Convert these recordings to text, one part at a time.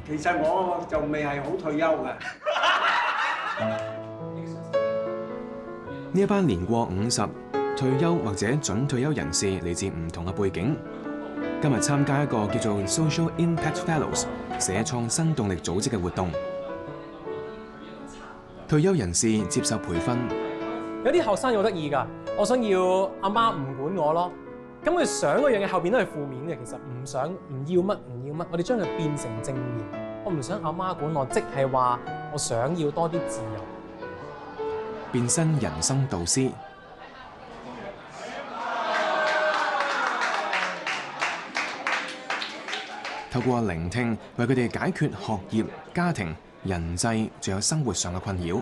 其實我就未係好退休嘅。呢一班年過50、退休或者準退休人士嚟自唔同嘅背景，今日參加一個叫做 Social Impact Fellows 社創新動力組織嘅活動。退休人士接受培訓，有啲後生好得意㗎，我想要阿媽唔管我咯。咁佢想嗰樣嘢後邊都係負面嘅，其實唔想唔要乜唔要乜，我哋將佢變成正面。我唔想阿媽管我，即係話我想要多啲自由。變身人生導師，透過聆聽為佢哋解決學業、家庭、人際仲有生活上嘅困擾。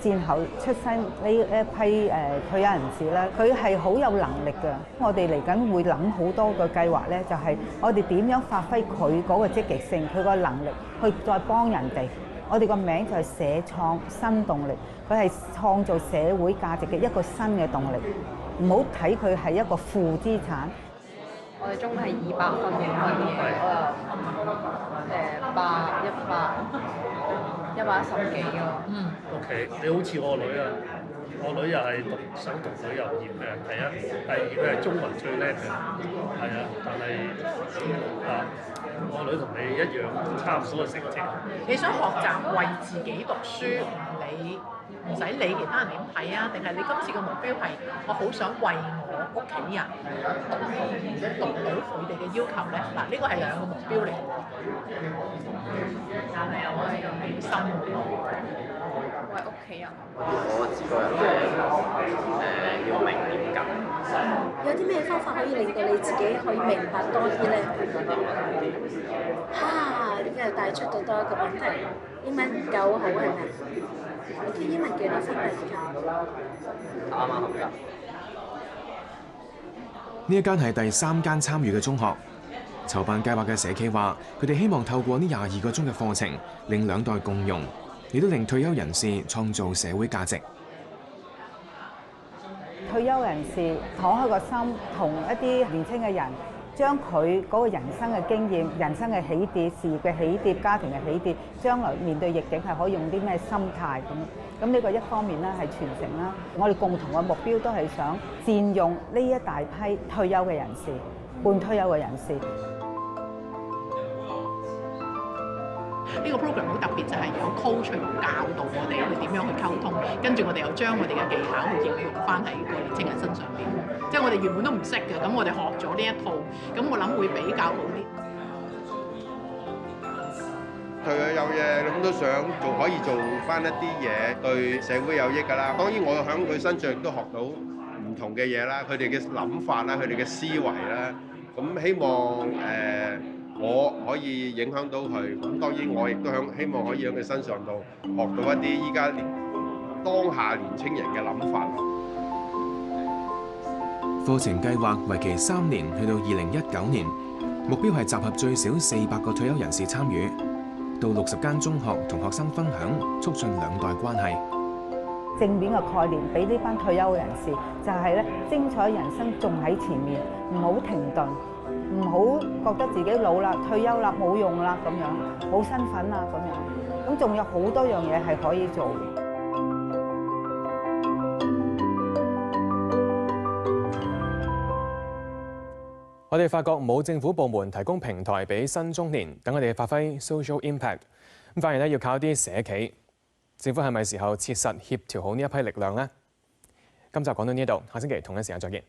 戰後出生呢一批退休人士咧，佢係好有能力嘅。我哋嚟緊會諗好多個計劃咧，就係我哋點樣發揮佢嗰個積極性，佢個能力去再幫人哋。我哋個名就係社創新動力，佢係創造社會價值嘅一個新嘅動力。唔好睇佢係一個負資產。我哋中午係200分嘅，我有110幾咯。OK， 你好似我女啊，我女又係想讀旅遊業嘅，第一，第二佢係中文最叻嘅，係啊，但係我女同你一樣差唔多嘅成績。你想學習為自己讀書，唔使理其他人點睇啊？定係你今次嘅目標係我好想為我屋企人讀到佢哋嘅要求咧？嗱，呢個係兩個目標嚟嘅。但係又可以咁用心為屋企人。我自個人係要明點解。有啲咩方法可以令到你自己可以明白多啲咧？點解又帶出到多一個問題？英文唔夠好係咪？你英文幾多分嚟㗎？啱啱合格。呢一間係第3間參與嘅中學。籌辦計劃嘅社企話，佢哋希望透過呢22個鐘嘅課程，令2代共融，亦都令退休人士創造社會價值。退休人士敞開個心，同一啲年輕嘅人，將佢嗰個人生嘅經驗、人生嘅起跌、事業嘅起跌、家庭嘅起跌，將來面對逆境係可以用啲咩心態咁？咁呢個一方面咧係傳承啦，我哋共同嘅目標都係想善用呢一大批退休嘅人士、半退休嘅人士。呢個 program 好特別，就係有 coach 教導我哋去點樣去溝通，跟住我哋又將我哋嘅技巧去應用翻喺個年青人身上邊。即係我哋原本都唔識嘅，咁我哋學咗呢一套，咁我諗會比較好啲。退咗休啫，咁都想可以做翻一啲嘢對社會有益㗎啦。當然我喺佢身上亦都學到唔同嘅嘢啦，佢哋嘅諗法啦，佢哋嘅思維啦。咁希望我可以影響到佢，咁當然我亦都希望可以喺佢身上度學到一啲依家當下年青人嘅諗法。課程計劃為期3年，去到2019年，目標係集合最少400個退休人士參與，到60間中學同學生分享，促進2代關係。正面嘅概念俾呢班退休人士，就係咧精彩人生仲喺前面，唔好停頓。唔好覺得自己老啦、退休啦、冇用啦咁樣，冇身份啦咁樣，咁仲有好多樣嘢係可以做。我哋發覺冇政府部門提供平台俾新中年，等我哋發揮 social impact，咁反而咧要靠啲社企。政府係咪時候切實協調好呢一批力量呢？今集講到呢度，下星期同一時間再見。